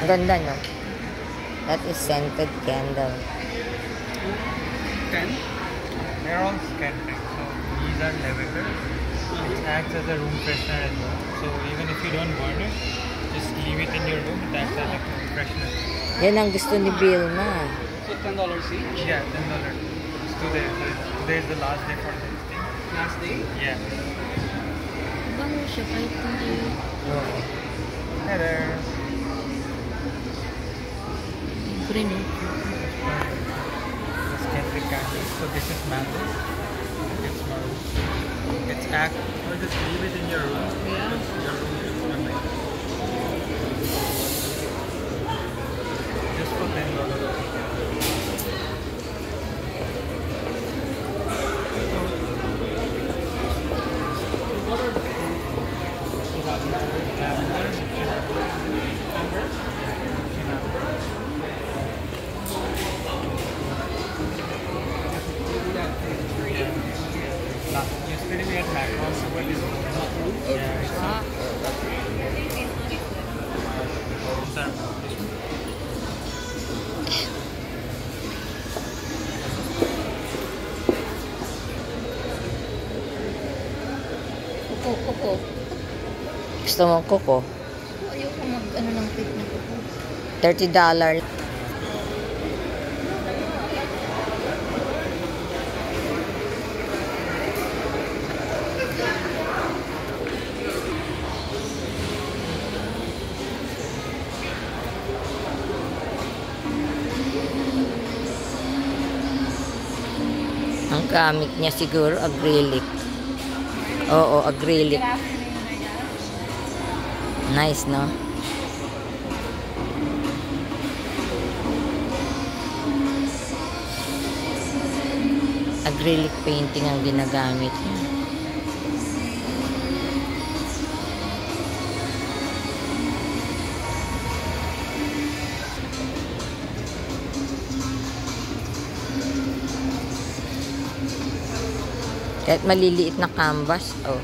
Ang ganda, no? That is scented candle. 10. They're all scented. So these are lavender. It acts as a room freshener as well. So even if you don't burn it, just leave it in your room. It acts as a room freshener. Yan ang gusto ni Vilma. So $10 each? Yeah, $10. It's today. Today is the last day for this thing. Last day? Yeah. Bango siya kahit hindi. Oo. Hi there. Green. The scented candle. So this is mango. It smells. It's act. Or just leave it in your room. Yeah. Your room is smelling. Just for $10. Yesterday we had macarons, so what is it? Yeah, it's not. Kuko. Gusto mong kuko? Ayoko mag-ano ng cake na kuko. $30. Ang gamit niya siguro acrylic. Oo, acrylic. Nice, no? Acrylic painting ang ginagamit niya. Kahit maliliit na canvas, oh.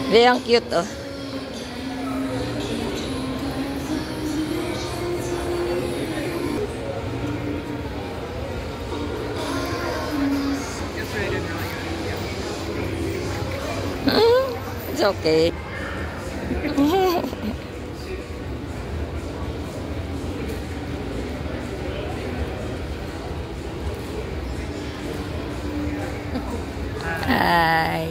Very cute, oh. It's okay. Hi.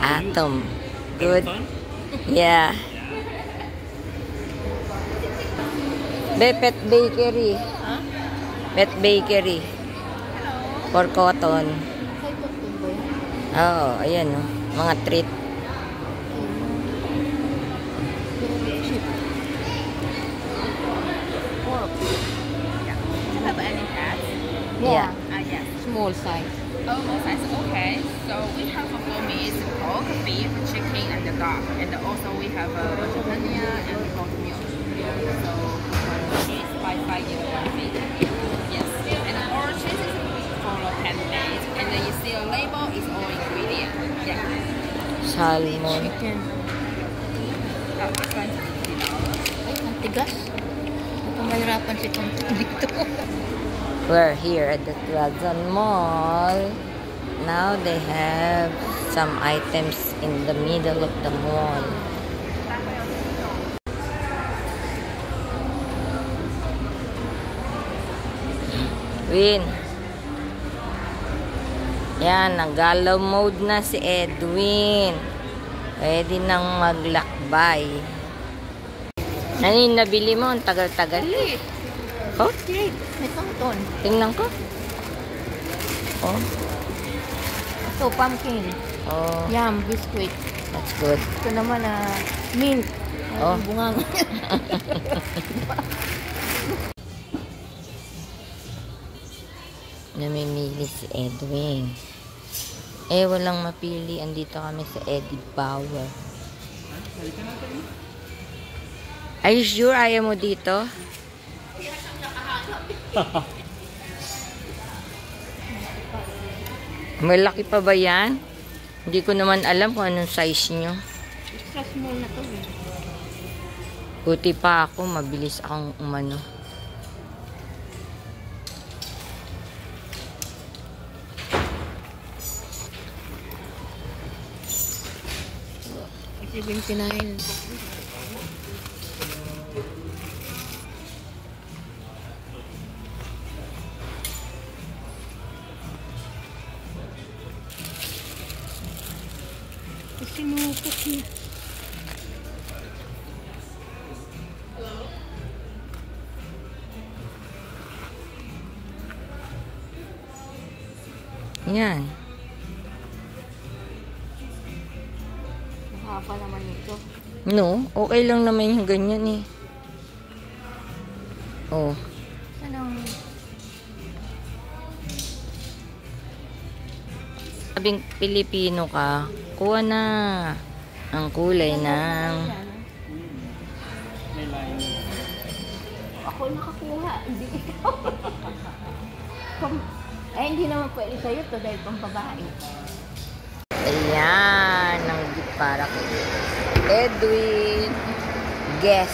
Atom. Good. Yeah. Pet Bakery. Ha? Pet Bakery. For cotton. Ay, cotton ba yun? Oo, ayan, oh. Mga treat. Cheap. Pork. Yeah. Do you have any pets? Yeah. Yes. Small size. Oh, both sides. Okay. So we have for meat, pork, beef, chicken, and the dog. And also we have lasagna and goat milk. So it's 5 years one feet. Yes. And all cheese is full of handmade. And then you see a label is all ingredient. Yeah. Salmon. Chicken. Oh, this one $50. Ay, ang tigas. Mukhang mahirapan si Tonton dito. We're here at the Quezon Mall. Now they have some items in the middle of the mall. Win. Yan, nag-galaw mode na si Edwin. Pwede nang maglakbay. Ano yung nabili mo? Ang tagal-tagal eh. Oh, Cake. May Tonton. tingnan ko. Oh, Ito, pumpkin. oh, Yum, biscuit. that's good. Ito naman, mint. Oh. Bungang. Namimili si Edwin. Eh, walang mapili. Andito kami sa Eddie Bauer. Are you sure ayaw mo dito? Malaki pa ba yan? Hindi ko naman alam kung anong size nyo. Extra small na to. Buti pa ako, mabilis akong umano. Kasi 29. Sinukot niya. Yan. Mahaba naman ito. No, okay lang naman yung ganyan eh. Oh. Anong... Sabing Pilipino ka, kuha na ang kulay ng... May line. Ako nakakuha. Hindi ikaw. Ay, hindi naman pwede sa'yo to dahil pang babae. Ayan, ang gift para kay Edwin. Guess.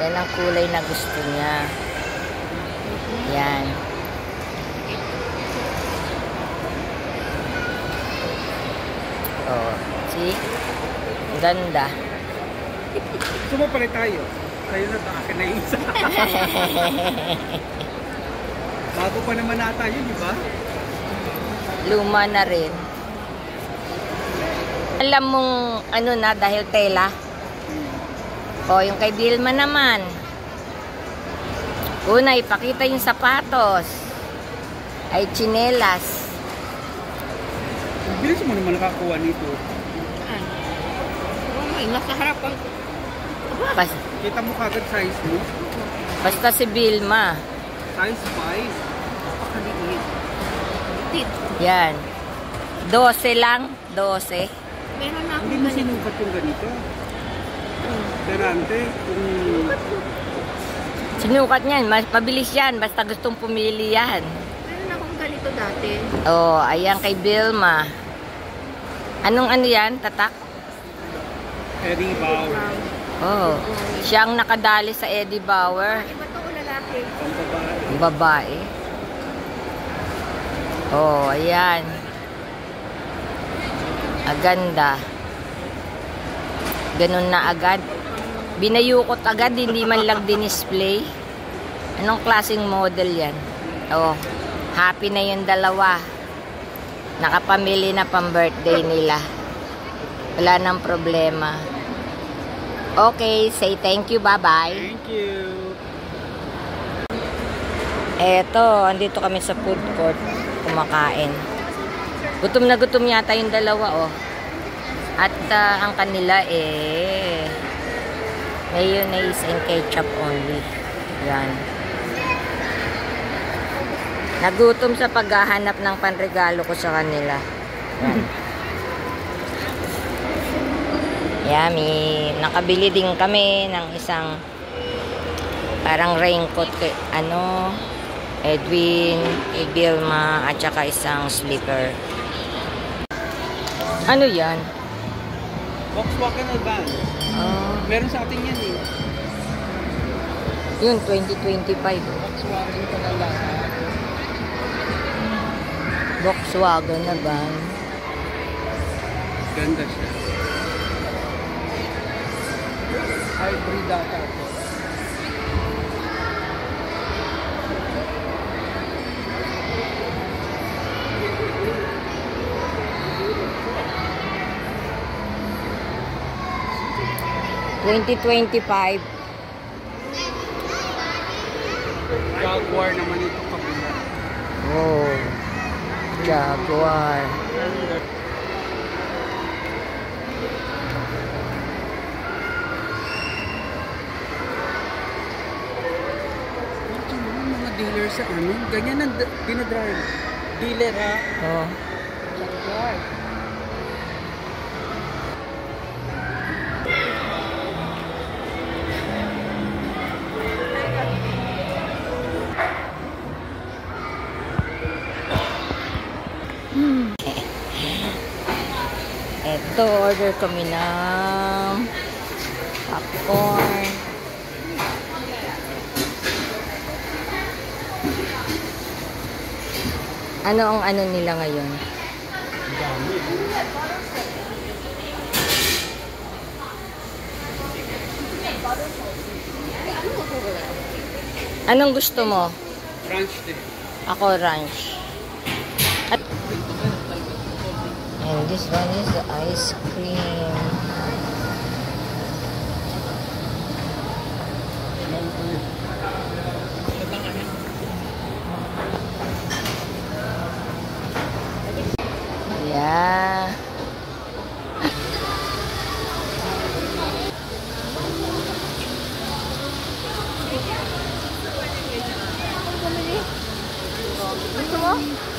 Yan ang kulay na gusto niya. Yan. Oh, see? Ang ganda. Gusto mo pala tayo? Kayo na akin na yung isa. Bago pa naman nata yun, di ba? Luma na rin. Alam mong ano na dahil tela. O, yung kay Vilma naman. Una, ipakita yung sapatos. Ay, tsinelas. Bilis mo naman nakakuha nito. Oh, may nasa harapan. Bas, Kita mo kagad size mo. basta si Vilma. Size 5. Pakaliit. Tit. Yan. 12 lang. 12. Meron na Hindi akong mo ganito. sinukat yung ganito. Derante, kung Sinukat niyan. Mabilis yan. Basta gustong pumili yan. Meron akong ganito dati. Oh, ayan kay Vilma. Anong ano yan? Tatak? Eddie Bauer. Oh. Siyang nakadali sa Eddie Bauer. Iba to o lalaki? Ang babae. Babae. Oh, ayan. Aganda. Ganun na agad. Binayukot agad, hindi man lang dinisplay. Anong klaseng model yan? Oh, happy na yung dalawa. Nakapamili na pang birthday nila. Wala nang problema. Okay, say thank you, bye-bye. Thank you. Eto, andito kami sa food court kumakain. Gutom na gutom yata yung dalawa, oh. At ang kanila mayonnaise and ketchup only. Yan. Nagutom sa paghahanap ng panregalo ko sa kanila. Yan. Yummy. Nakabili din kami ng isang parang raincoat kay Edwin, kay Vilma, at saka isang slipper. Ano yan? Volkswagen Advance. Meron sa atin yan eh. Yun, 2025. Volkswagen pa na lahat. Volkswagen na ba? Ganda siya. Hybrid data ito. $2025. Jaguar naman ito kabila. Oh. Jaguar. Mga dealer sa amin, ganyan ang dinadrive. Dealer ha? Oh. Jaguar. Ito, order kami ng popcorn. Ano ang ano nila ngayon? Anong gusto mo? Ranch din. Ako, ranch. And this one is the ice cream. Yeah. Gusto mo?